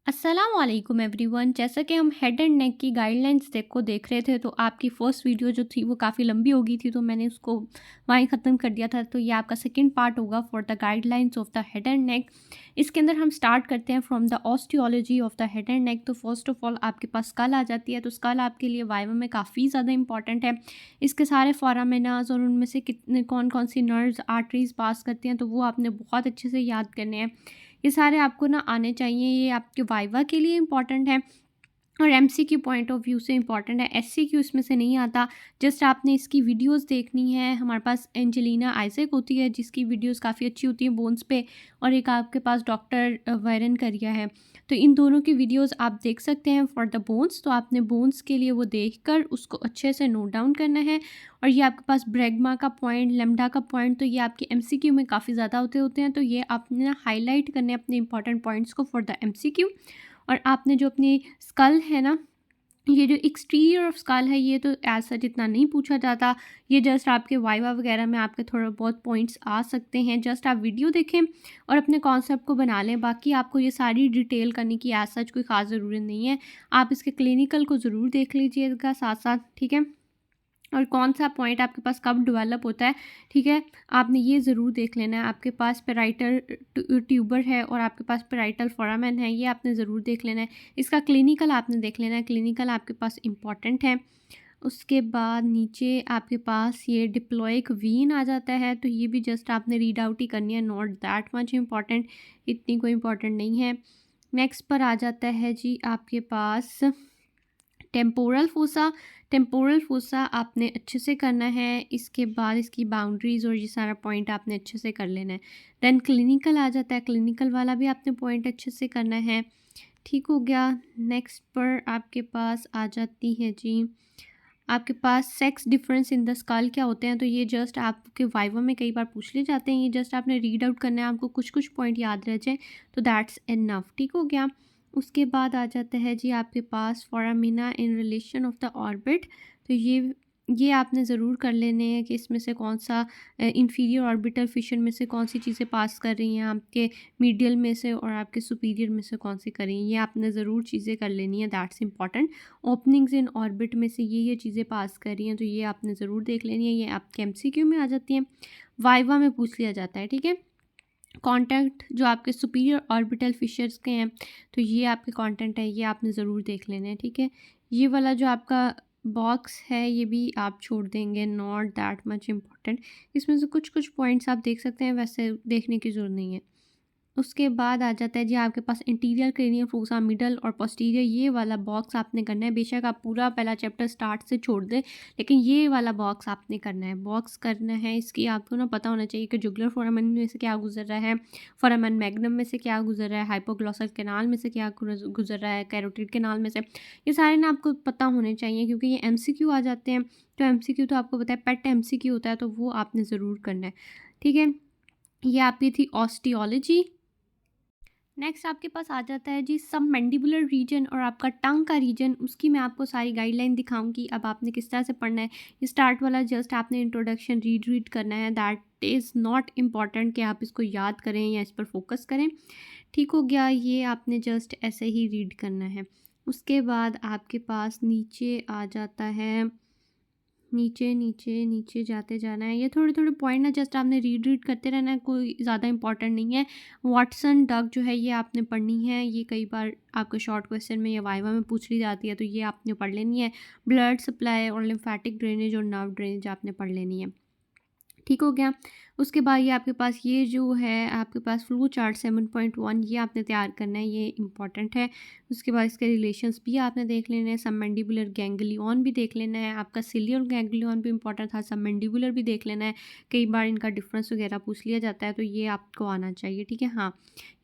अस्सलामुअलैकुम एवरीवन। जैसा कि हम हेड एंड नेक की गाइडलाइंस को देख रहे थे, तो आपकी फ़र्स्ट वीडियो जो थी वो काफ़ी लंबी हो गई थी, तो मैंने उसको वहीं ख़त्म कर दिया था। तो ये आपका सेकंड पार्ट होगा for the guidelines of the head and neck. इसके अंदर हम स्टार्ट करते हैं from the osteology of the head and neck. तो फर्स्ट ऑफ ऑल आपके पास स्कल आ जाती है। तो स्कल आपके लिए वाइवा में काफ़ी ज़्यादा इंपॉर्टेंट है। इसके सारे फोरामिनाज और उनमें से कितने कौन कौन सी नर्व्स आर्टरीज पास करती हैं, तो वो आपने बहुत अच्छे से याद करने हैं। ये सारे आपको ना आने चाहिए। ये आपके वाइवा के लिए इम्पॉर्टेंट है और एमसीक्यू पॉइंट ऑफ व्यू से इम्पॉर्टेंट है। एससीक्यू इसमें से नहीं आता। जस्ट आपने इसकी वीडियोस देखनी है। हमारे पास एंजेलिना आइजक होती है जिसकी वीडियोस काफ़ी अच्छी होती हैं बोन्स पे, और एक आपके पास डॉक्टर वायरन करिया है। तो इन दोनों की वीडियोस आप देख सकते हैं फॉर द बोन्स। तो आपने बोन्स के लिए वो देखकर उसको अच्छे से नोट डाउन करना है। और ये आपके पास ब्रैग्मा का पॉइंट, लेमडा का पॉइंट, तो ये आपके एमसीक्यू में काफ़ी ज़्यादा होते हैं। तो ये आपने ना हाईलाइट करने अपने इंपॉर्टेंट पॉइंट्स को फॉर द एमसीक्यू। और आपने जो अपनी स्कल है ना, ये जो एक्सटीरियर ऑफ स्कल है, ये तो एज सच इतना नहीं पूछा जाता। ये जस्ट आपके वाइवा वगैरह में आपके थोड़ा बहुत पॉइंट्स आ सकते हैं। जस्ट आप वीडियो देखें और अपने कॉन्सेप्ट को बना लें। बाकी आपको ये सारी डिटेल करने की एज सच कोई ख़ास ज़रूरत नहीं है। आप इसके क्लिनिकल को ज़रूर देख लीजिएगा साथ साथ, ठीक है। और कौन सा पॉइंट आपके पास कब डेवलप होता है, ठीक है, आपने ये ज़रूर देख लेना है। आपके पास पेराइटल ट्यूबर है और आपके पास पेराइटल फोरामेन है, ये आपने ज़रूर देख लेना है। इसका क्लिनिकल आपने देख लेना है। क्लिनिकल आपके पास इम्पॉर्टेंट है। उसके बाद नीचे आपके पास ये डिप्लॉइक वीन आ जाता है। तो ये भी जस्ट आपने रीड आउट ही करनी है, नॉट दैट मच इम्पॉर्टेंट, इतनी कोई इम्पॉर्टेंट नहीं है। नेक्स्ट पर आ जाता है जी आपके पास टेम्पोरल फोसा। टेम्पोरल फोसा आपने अच्छे से करना है। इसके बाद इसकी बाउंड्रीज़ और ये सारा पॉइंट आपने अच्छे से कर लेना है। देन क्लिनिकल आ जाता है। क्लिनिकल वाला भी आपने पॉइंट अच्छे से करना है। ठीक हो गया। नेक्स्ट पर आपके पास आ जाती है जी आपके पास sex difference in the skull क्या होते हैं। तो ये जस्ट आपके वाइवा में कई बार पूछ ले जाते हैं। ये जस्ट आपने रीड आउट करना है। आपको कुछ कुछ पॉइंट याद रह जाए तो दैट्स इनफ। ठीक हो गया। उसके बाद आ जाता है जी आपके पास foramina in relation of the orbit. तो ये आपने ज़रूर कर लेने हैं कि इसमें से कौन सा इंफीरियर ऑर्बिटल फिशन में से कौन सी चीज़ें पास कर रही हैं आपके मीडियल में से, और आपके सुपीरियर में से कौन सी कर रही हैं। ये आपने ज़रूर चीज़ें कर लेनी है, that's important. Openings in orbit में से ये चीज़ें पास कर रही हैं, तो ये आपने ज़रूर देख लेनी है। ये आपके एमसीक्यू में आ जाती हैं, वाइवा में पूछ लिया जाता है, ठीक है। कॉन्टेंट जो आपके सुपीरियर ऑर्बिटल फिशर्स के हैं, तो ये आपके कॉन्टेंट है, ये आपने ज़रूर देख लेने हैं, ठीक है। ये वाला जो आपका बॉक्स है ये भी आप छोड़ देंगे, नॉट दैट मच इम्पॉर्टेंट। इसमें से कुछ कुछ पॉइंट्स आप देख सकते हैं, वैसे देखने की ज़रूरत नहीं है। उसके बाद आ जाता है जी आपके पास इंटीरियर क्रेनियल फोसा, मिडल और पोस्टीरियर। ये वाला बॉक्स आपने करना है। बेशक आप पूरा पहला चैप्टर स्टार्ट से छोड़ दें, लेकिन ये वाला बॉक्स आपने करना है। बॉक्स करना है इसकी आपको ना पता होना चाहिए कि जुगुलर फोरामेन में से क्या गुजर रहा है, फोरामेन मैग्नम में से क्या गुजर रहा है, हाइपोग्लॉसल कैनाल में से क्या गुजर रहा है, कैरोटिड कैनाल में से। ये सारे ना आपको पता होने चाहिए क्योंकि ये एमसीक्यू आ जाते हैं। तो एमसीक्यू तो आपको पता है पेट एमसीक्यू होता है, तो वो आपने ज़रूर करना है, ठीक है। ये आपकी थी ऑस्टियोलॉजी। नेक्स्ट आपके पास आ जाता है जी सब मैंडिबुलर रीजन और आपका टंग का रीजन। उसकी मैं आपको सारी गाइडलाइन दिखाऊंगी। अब आपने किस तरह से पढ़ना है। ये स्टार्ट वाला जस्ट आपने इंट्रोडक्शन रीड करना है। दैट इज़ नॉट इम्पॉर्टेंट कि आप इसको याद करें या इस पर फोकस करें। ठीक हो गया। ये आपने जस्ट ऐसे ही रीड करना है। उसके बाद आपके पास नीचे आ जाता है, नीचे नीचे नीचे जाते जाना है। ये थोड़े थोड़े पॉइंट ना जस्ट आपने रीड करते रहना है, कोई ज़्यादा इंपॉर्टेंट नहीं है। वाटसन डक जो है ये आपने पढ़नी है। ये कई बार आपके शॉर्ट क्वेश्चन में या वाइवा में पूछ ली जाती है, तो ये आपने पढ़ लेनी है। ब्लड सप्लाई और लिम्फेटिक ड्रेनेज और नर्व ड्रेनेज आपने पढ़ लेनी है। ठीक हो गया। उसके बाद ये आपके पास ये जो है आपके पास फ्लो चार्ट 7.1 ये आपने तैयार करना है, ये इंपॉर्टेंट है। उसके बाद इसके रिलेशंस भी आपने देख लेने हैं। सबमैंडिबुलर गैंग्लियन भी देख लेना है। आपका सिलियर गैंग्लियन भी इंपॉर्टेंट था। सबमैंडिबुलर भी देख लेना है। कई बार इनका डिफरेंस वगैरह पूछ लिया जाता है, तो ये आपको आना चाहिए, ठीक है। हाँ,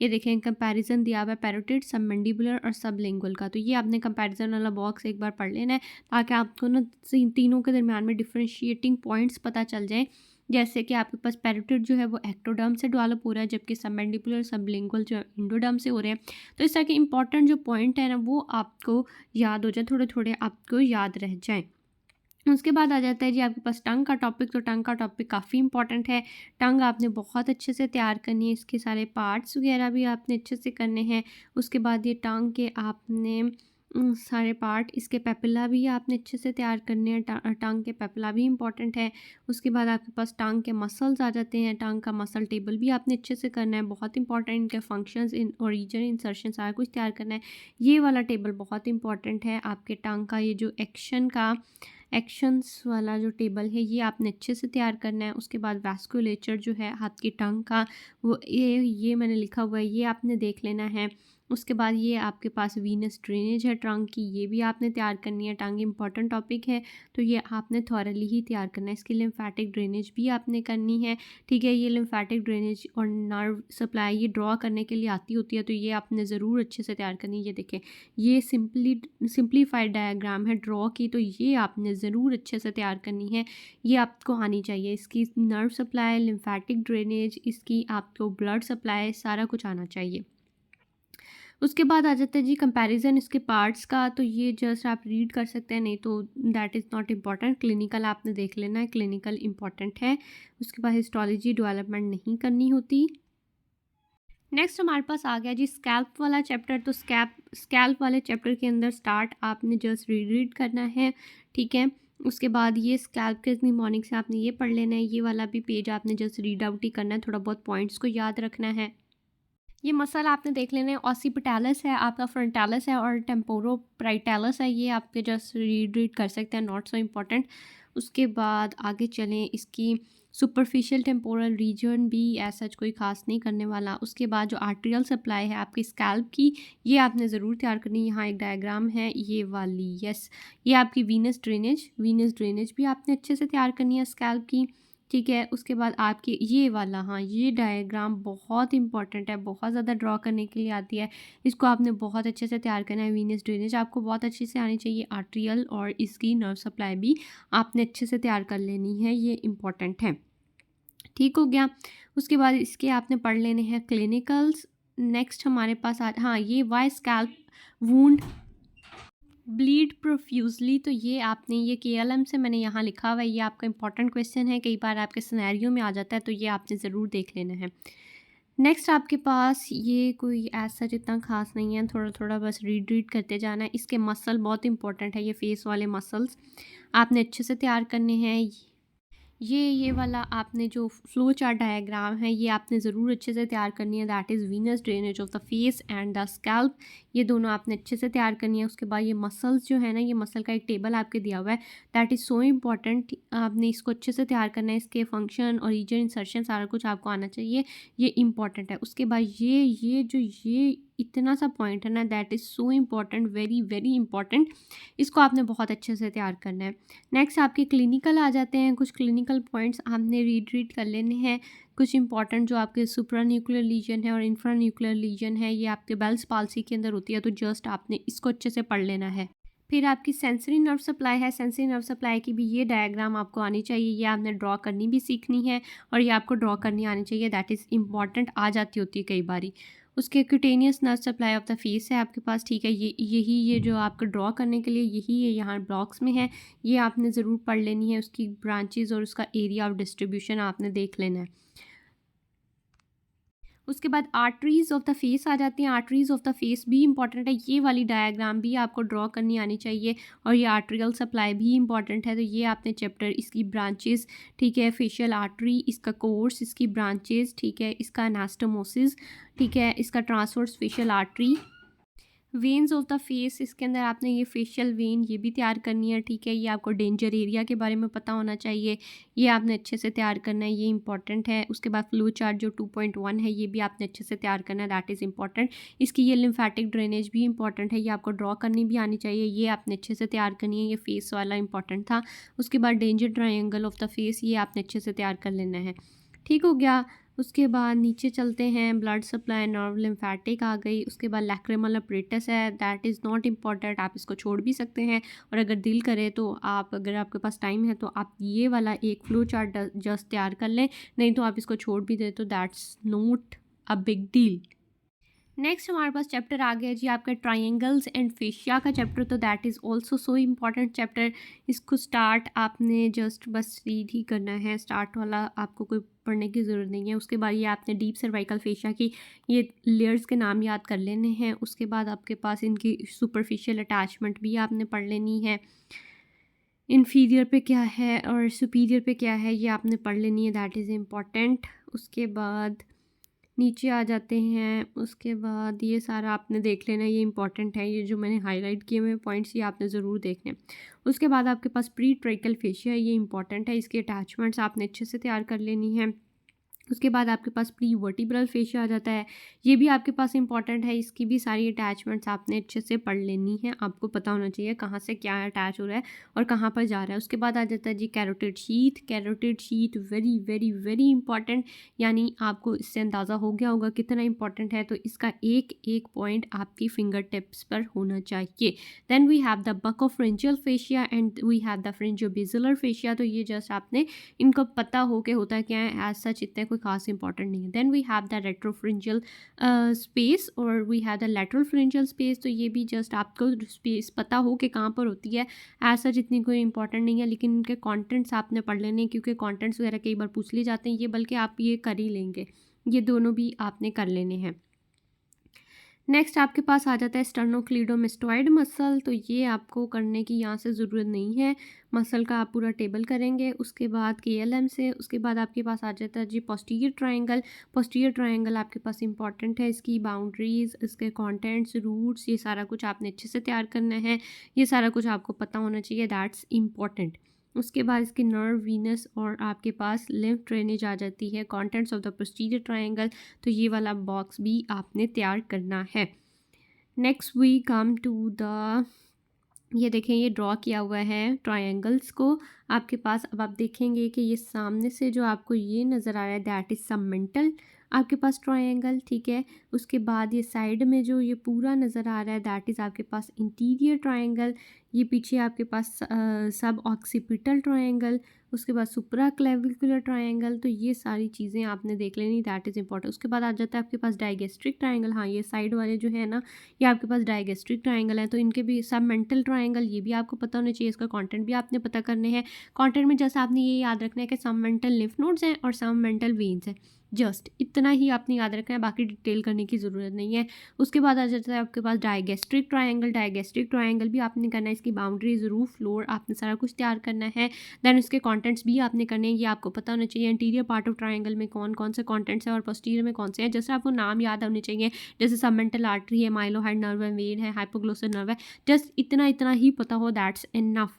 ये देखें कंपैरिजन दिया हुआ है पैरोटिड, सबमैंडिबुलर और सबलिंगुअल का। तो ये आपने कंपैरिजन वाला बॉक्स एक बार पढ़ लेना है ताकि आपको ना तीनों के दरमियान में डिफ्रेंशिएटिंग पॉइंट्स पता चल जाए। जैसे कि आपके पास पैरोटिड जो है वो एक्टोडर्म से डेवलप हो रहा है, जबकि सबमैंडिबुलर सबलिंगुअल जो है इंडोडर्म से हो रहे हैं। तो इस तरह के इंपॉर्टेंट जो पॉइंट है ना वो आपको याद हो जाए, थोड़े थोड़े आपको याद रह जाएं। उसके बाद आ जाता है जी आपके पास टंग का टॉपिक। तो टंग का टॉपिक काफ़ी इंपॉर्टेंट है। टंग आपने बहुत अच्छे से तैयार करनी है, इसके सारे पार्ट्स वगैरह भी आपने अच्छे से करने हैं। उसके बाद ये टंग के आपने सारे पार्ट, इसके पेपिला भी आपने अच्छे से तैयार करने हैं। टंग के पेपिला भी इंपॉर्टेंट है। उसके बाद आपके पास टंग के मसल्स आ जाते हैं। टंग का मसल टेबल भी आपने अच्छे से करना है, बहुत इंपॉर्टेंट। इनके फंक्शंस, इन ओरिजिन, इंसर्शन सारा कुछ तैयार करना है। ये वाला टेबल बहुत इंपॉर्टेंट है आपके टंग का। ये जो एक्शंस वाला जो टेबल है ये आपने अच्छे से तैयार करना है। उसके बाद वैस्कुलेचर जो है आपकी टंग का, वो ये मैंने लिखा हुआ है, ये आपने देख लेना है। उसके बाद ये आपके पास वीनस ड्रेनेज है टंग की, ये भी आपने तैयार करनी है। टंग इंपॉर्टेंट टॉपिक है तो ये आपने थॉरली ही तैयार करना है। इसकी लिम्फेटिक ड्रेनेज भी आपने करनी है, ठीक है। ये लिम्फेटिक ड्रेनेज और नर्व सप्लाई ये ड्रॉ करने के लिए आती होती है, तो ये आपने ज़रूर अच्छे से तैयार करनी है। ये देखें, ये सिंप्लीफाइड डायग्राम है ड्रॉ की, तो ये आपने ज़रूर अच्छे से तैयार करनी है। ये आपको आनी चाहिए। इसकी नर्व सप्लाई, लिम्फेटिक ड्रेनेज, इसकी आपको ब्लड सप्लाई, सारा कुछ आना चाहिए। उसके बाद आ जाता है जी कंपैरिजन इसके पार्ट्स का। तो ये जस्ट आप रीड कर सकते हैं, नहीं तो that is not important. Clinical आपने देख लेना है, क्लिनिकल इंपॉर्टेंट है। उसके बाद हिस्टोलॉजी डेवलपमेंट नहीं करनी होती। नेक्स्ट हमारे पास आ गया जी स्कैल्प वाला चैप्टर। तो स्कैल्प वाले चैप्टर के अंदर स्टार्ट आपने जस्ट रीड करना है, ठीक है। उसके बाद ये स्कैल्प के निमोनिक से आपने ये पढ़ लेना है। ये वाला भी पेज आपने जस्ट रीड आउट ही करना है, थोड़ा बहुत पॉइंट्स को याद रखना है। ये मसल आपने देख लेना है, ऑसिपिटालस है आपका, फ्रंटालस है और टेम्पोरोप्राइटालस है। ये आपके जस्ट रीड कर सकते हैं, नॉट सो इम्पॉर्टेंट। उसके बाद आगे चलें, इसकी सुपरफिशियल टेम्पोरल रीजन भी ऐसा कोई खास नहीं करने वाला। उसके बाद जो आर्टेरियल सप्लाई है आपकी स्कैल्प की, ये आपने ज़रूर तैयार करनी। यहाँ एक डायग्राम है ये वाली, यस, ये आपकी वीनस ड्रेनेज भी आपने अच्छे से तैयार करनी है स्कैल्प की, ठीक है। उसके बाद आपके ये वाला, हाँ, ये डायग्राम बहुत इंपॉर्टेंट है, बहुत ज़्यादा ड्रॉ करने के लिए आती है। इसको आपने बहुत अच्छे से तैयार करना है। वीनस ड्रेनेज आपको बहुत अच्छे से आनी चाहिए। आर्टेरियल और इसकी नर्व सप्लाई भी आपने अच्छे से तैयार कर लेनी है, ये इम्पॉर्टेंट है, ठीक हो गया। उसके बाद इसके आपने पढ़ लेने हैं क्लिनिकल्स। नेक्स्ट हमारे पास हाँ, ये why scalp wound bleed profusely. तो ये आपने, ये KLM से मैंने यहाँ लिखा हुआ है, ये आपका इंपॉर्टेंट क्वेश्चन है, कई बार आपके सिनेरियो में आ जाता है, तो ये आपने ज़रूर देख लेना है। नेक्स्ट आपके पास ये कोई ऐसा जितना खास नहीं है, थोड़ा थोड़ा बस रीड करते जाना है। इसके मसल बहुत इंपॉर्टेंट है, ये फेस वाले मसल्स आपने अच्छे से तैयार करने हैं। ये वाला आपने जो फ्लो चार्ट डायग्राम है ये आपने ज़रूर अच्छे से तैयार करनी है। That is Venus drainage of the face and the scalp, ये दोनों आपने अच्छे से तैयार करनी है। उसके बाद ये मसल्स जो है ना, ये मसल का एक टेबल आपके दिया हुआ है, दैट इज़ सो इम्पॉर्टेंट। आपने इसको अच्छे से तैयार करना है। इसके फंक्शन, ओरिजिन, इंसर्शन सारा कुछ आपको आना चाहिए, ये इंपॉर्टेंट है। उसके बाद ये इतना सा पॉइंट है ना, that is so important, very very important. इसको आपने बहुत अच्छे से तैयार करना है। नेक्स्ट आपके क्लिनिकल आ जाते हैं। कुछ क्लिनिकल पॉइंट्स आपने रीड कर लेने हैं। कुछ इंपॉर्टेंट जो आपके सुप्रा न्यूक्लियर लीजन है और इंफ्रा न्यूक्लियर लीजन है, ये आपके बेल्स पाल्सी के अंदर होती है, तो जस्ट आपने इसको अच्छे से पढ़ लेना है। फिर आपकी सेंसरी नर्व सप्लाई है। सेंसरी नर्व सप्लाई की भी ये डायग्राम आपको आनी चाहिए, ये आपने ड्रॉ करनी भी सीखनी है और ये आपको ड्रॉ करनी आनी चाहिए, दैट इज़ इम्पॉर्टेंट, आ जाती होती है कई बारी। उसके cutaneous nerve supply of the face है आपके पास, ठीक है। ये जो आपको ड्रॉ करने के लिए यही ये यहाँ ब्लॉक्स में है, ये आपने ज़रूर पढ़ लेनी है। उसकी ब्रांचेज और उसका एरिया ऑफ डिस्ट्रीब्यूशन आपने देख लेना है। उसके बाद आर्टरीज़ ऑफ द फेस आ जाती हैं। आर्टरीज़ ऑफ द फेस भी इंपॉर्टेंट है, ये वाली डायग्राम भी आपको ड्रॉ करनी आनी चाहिए और ये आर्टरियल सप्लाई भी इंपॉर्टेंट है, तो ये आपने चैप्टर, इसकी ब्रांचेस, ठीक है, फेशियल आर्टरी, इसका कोर्स, इसकी ब्रांचेस, ठीक है, इसका एनास्टोमोसिस, ठीक है, इसका transverse facial artery, veins of the face, इसके अंदर आपने ये फेशियल वेन ये भी तैयार करनी है, ठीक है। ये आपको डेंजर एरिया के बारे में पता होना चाहिए, ये आपने अच्छे से तैयार करना है, ये इंपॉर्टेंट है। उसके बाद फ्लो चार्ट जो 2.1 है ये भी आपने अच्छे से तैयार करना है, दैट इज़ इंपॉर्टेंट। इसकी ये लिम्फेटिक ड्रेनेज भी इंपॉर्टेंट है, ये आपको ड्रॉ करनी भी आनी चाहिए, ये आपने अच्छे से तैयार करनी है। ये फेस वाला इंपॉर्टेंट था। उसके बाद danger triangle of the face, ये आपने अच्छे से तैयार कर लेना है, ठीक हो गया। उसके बाद नीचे चलते हैं, ब्लड सप्लाई, नर्व, लिम्फेटिक आ गई। उसके बाद लैक्रिमल अपरेटस है, दैट इज़ नॉट इम्पॉर्टेंट, आप इसको छोड़ भी सकते हैं। और अगर दिल करे तो आप, अगर आपके पास टाइम है तो आप ये वाला एक फ्लो चार्ट जस्ट तैयार कर लें, नहीं तो आप इसको छोड़ भी दें तो that's not a big deal. Next हमारे पास चैप्टर आ गया जी आपका ट्रायंगल्स एंड फेशिया का चैप्टर। तो that is also so important chapter. इसको स्टार्ट आपने जस्ट बस रीड ही करना है, स्टार्ट वाला आपको कोई पढ़ने की ज़रूरत नहीं है। उसके बाद ये आपने डीप सर्वाइकल फेशिया की ये लेयर्स के नाम याद कर लेने हैं। उसके बाद आपके पास इनकी सुपरफिशियल अटैचमेंट भी आपने पढ़ लेनी है। इन्फीरियर पे क्या है और सुपीरियर पे क्या है ये आपने पढ़ लेनी है, दैट इज़ इम्पॉर्टेंट। उसके बाद नीचे आ जाते हैं। उसके बाद ये सारा आपने देख लेना, ये इंपॉर्टेंट है, ये जो मैंने हाईलाइट किए हुए पॉइंट्स ये आपने ज़रूर देखने हैं। उसके बाद आपके पास प्री ट्रेकल फेशिया, ये इंपॉर्टेंट है, इसके अटैचमेंट्स आपने अच्छे से तैयार कर लेनी है। उसके बाद आपके पास प्री वर्टिब्रल फेशिया आ जाता है, ये भी आपके पास इंपॉर्टेंट है, इसकी भी सारी अटैचमेंट्स आपने अच्छे से पढ़ लेनी है। आपको पता होना चाहिए कहाँ से क्या अटैच हो रहा है और कहाँ पर जा रहा है। उसके बाद आ जाता है जी carotid sheath. Carotid sheath very very very important, यानी आपको इससे अंदाज़ा हो गया होगा कितना इंपॉर्टेंट है। तो इसका एक एक पॉइंट आपकी फिंगर टिप्स पर होना चाहिए। Then we have the buccopharyngeal fascia and we have the pharyngobasilar fascia. तो ये जस्ट आपने इनको पता हो के होता है क्या है, एज सच इतने कोई खास इंपॉर्टेंट नहीं है। Then we have the retropharyngeal space और we have the lateral pharyngeal space. तो ये भी जस्ट आपको स्पेस पता हो कि कहाँ पर होती है, एज सच इतनी कोई इंपॉर्टेंट नहीं है, लेकिन इनके कॉन्टेंट्स आपने पढ़ लेने, क्योंकि कॉन्टेंट्स वगैरह कई बार पूछ लिए जाते हैं, ये बल्कि आप ये कर ही लेंगे, ये दोनों भी आपने कर लेने हैं। नेक्स्ट आपके पास आ जाता है स्टर्नोक्लीडोमेस्टोइड मसल। तो ये आपको करने की यहाँ से ज़रूरत नहीं है, मसल का आप पूरा टेबल करेंगे। उसके बाद KLM से उसके बाद आपके पास आ जाता है जी पोस्टीरियर ट्रायंगल। पोस्टीरियर ट्रायंगल आपके पास इंपॉर्टेंट है, इसकी बाउंड्रीज, इसके कंटेंट्स, रूट्स, ये सारा कुछ आपने अच्छे से तैयार करना है, ये सारा कुछ आपको पता होना चाहिए, दैट्स इम्पॉर्टेंट। उसके बाद इसके नर्व, वीनस और आपके पास लिम्फ ड्रेनेज आ जाती है, contents of the posterior triangle. तो ये वाला बॉक्स भी आपने तैयार करना है। Next we come to the, ये देखें ये ड्रॉ किया हुआ है ट्रायंगल्स को आपके पास। अब आप देखेंगे कि ये सामने से जो आपको ये नज़र आ रहा है दैट इज़ सबमेंटल आपके पास ट्रायंगल, ठीक है। उसके बाद ये साइड में जो ये पूरा नज़र आ रहा है दैट इज़ आपके पास इंटीरियर ट्रायंगल। ये पीछे आपके पास सब ऑक्सीपिटल ट्रायंगल। उसके बाद सुप्रा क्लेविकुलर ट्रायंगल। तो ये सारी चीज़ें आपने देख लेनी, दैट इज़ इंपॉर्टेंट। उसके बाद आ जाता है आपके पास डाइगेस्ट्रिक ट्रायंगल। हाँ, ये साइड वाले जो है ना ये आपके पास डाइगेस्ट्रिक ट्रायंगल है, तो इनके भी सबमेंटल ट्रायंगल, ये भी आपको पता होना चाहिए, इसका कंटेंट भी आपने पता करने हैं। कंटेंट में जैसे आपने ये याद रखना है कि सबमेंटल लिम्फ नोड्स हैं और सबमेंटल वेन्स हैं, जस्ट इतना ही आपने याद रखना है, बाकी डिटेल करने की ज़रूरत नहीं है। उसके बाद आ जाता है आपके पास डाइगेस्ट्रिक ट्रायंगल। डाइगेस्ट्रिक ट्रायंगल भी आपने करना है, इसकी बाउंड्रीज, रूफ, फ्लोर, आपने सारा कुछ तैयार करना है। देन उसके कंटेंट्स भी आपने करने हैं, ये आपको पता होना चाहिए। इंटीरियर पार्ट ऑफ ट्रायंगल में कौन कौन से कंटेंट्स हैं और पोस्टीरियर में कौन से हैं, जैसे आपको नाम याद होने चाहिए, जैसे सबमेंटल आर्टरी है, माइलोहाइड नर्व है, वेन है, हाइपोग्लोसल नर्व है, जस्ट इतना इतना ही पता हो, दैट्स इनफ।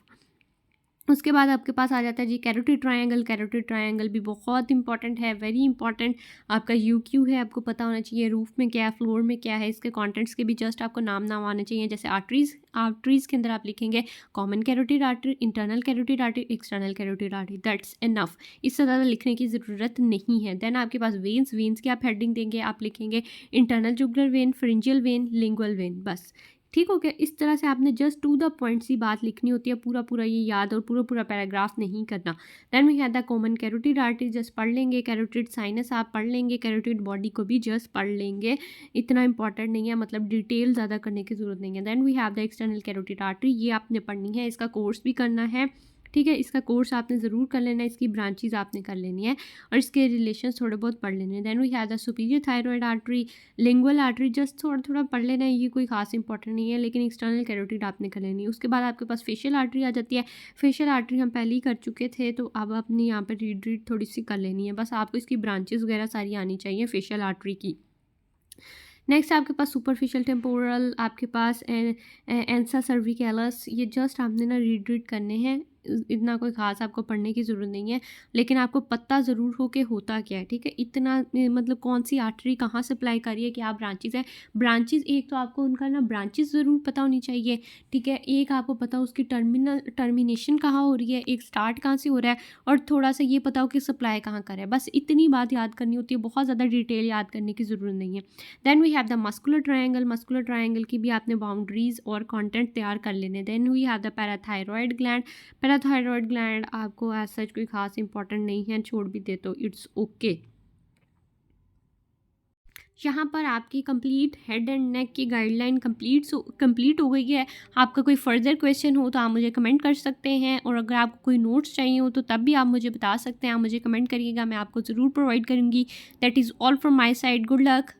उसके बाद आपके पास आ जाता है जी कैरोटिड ट्रायंगल। कैरोटिड ट्रायंगल भी बहुत इंपॉर्टेंट है, वेरी इंपॉर्टेंट। आपका UQ है, आपको पता होना चाहिए, रूफ में क्या है, फ्लोर में क्या है, इसके कंटेंट्स के भी जस्ट आपको नाम आने चाहिए। जैसे आर्टरीज, आर्टरीज के अंदर आप लिखेंगे common carotid artery, internal carotid artery, external carotid artery, that's enough, इससे ज़्यादा लिखने की ज़रूरत नहीं है। देन आपके पास वेन्स, वेन्स की आप हेडिंग देंगे, आप लिखेंगे internal jugular vein, pharyngeal vein, lingual vein, बस ठीक हो गया। इस तरह से आपने जस्ट टू द पॉइंट सी बात लिखनी होती है, पूरा पूरा ये याद और पूरा पूरा पैराग्राफ नहीं करना। Then we have the common carotid artery, just पढ़ लेंगे। कैरोटिड साइनस आप पढ़ लेंगे, कैरोटिड बॉडी को भी जस्ट पढ़ लेंगे, इतना इंपॉर्टेंट नहीं है, मतलब डिटेल ज़्यादा करने की ज़रूरत नहीं है। Then we have the external carotid artery, ये आपने पढ़नी है, इसका कोर्स भी करना है, ठीक है, इसका कोर्स आपने ज़रूर कर लेना है, इसकी ब्रांचेज आपने कर लेनी है और इसके रिलेशंस थोड़े बहुत पढ़ लेने हैं। Then we have the superior thyroid artery, lingual artery, just थोड़ा थोड़ा पढ़ लेना है, ये कोई खास इंपॉर्टेंट नहीं है, लेकिन एक्सटर्नल कैरोटिड आपने कर लेनी है। उसके बाद आपके पास फेशियल आर्टरी आ जाती है। फेशियल आर्टरी हम पहले ही कर चुके थे, तो अब अपनी यहाँ पर रीड थोड़ी सी कर लेनी है, बस आपको इसकी ब्रांचेस वगैरह सारी आनी चाहिए फेशियल आर्टरी की। नेक्स्ट आपके पास सुपरफिशियल टेम्पोरल, आपके पास एंसा सर्विकैलस, ये जस्ट आपने ना रीड करने हैं, इतना कोई ख़ास आपको पढ़ने की ज़रूरत नहीं है, लेकिन आपको पता ज़रूर हो कि होता क्या है, ठीक है। इतना मतलब कौन सी आर्टरी कहाँ सप्लाई कर रही है, क्या ब्रांचेस है, ब्रांचेस एक तो आपको उनका ना ब्रांचेस ज़रूर पता होनी चाहिए, ठीक है। एक आपको पता हो उसकी टर्मिनेशन कहाँ हो रही है, एक स्टार्ट कहाँ से हो रहा है, और थोड़ा सा ये पता हो कि सप्लाई कहाँ कर रहा है, बस इतनी बात याद करनी होती है, बहुत ज़्यादा डिटेल याद करने की ज़रूरत नहीं है। Then we have the muscular triangle. Muscular triangle की भी आपने बाउंड्रीज और कंटेंट तैयार कर लेने। Then we have the parathyroid gland. Parathyroid gland आपको एज सच कोई खास इंपॉर्टेंट नहीं है, छोड़ भी दे तो इट्स ओके। यहाँ पर आपकी कंप्लीट हेड एंड नेक की गाइडलाइन कंप्लीट हो गई है। आपका कोई फर्दर क्वेश्चन हो तो आप मुझे कमेंट कर सकते हैं, और अगर आपको कोई नोट्स चाहिए हो तो तब भी आप मुझे बता सकते हैं। आप मुझे कमेंट करिएगा, मैं आपको ज़रूर प्रोवाइड करूँगी। That is all from my side. Good luck.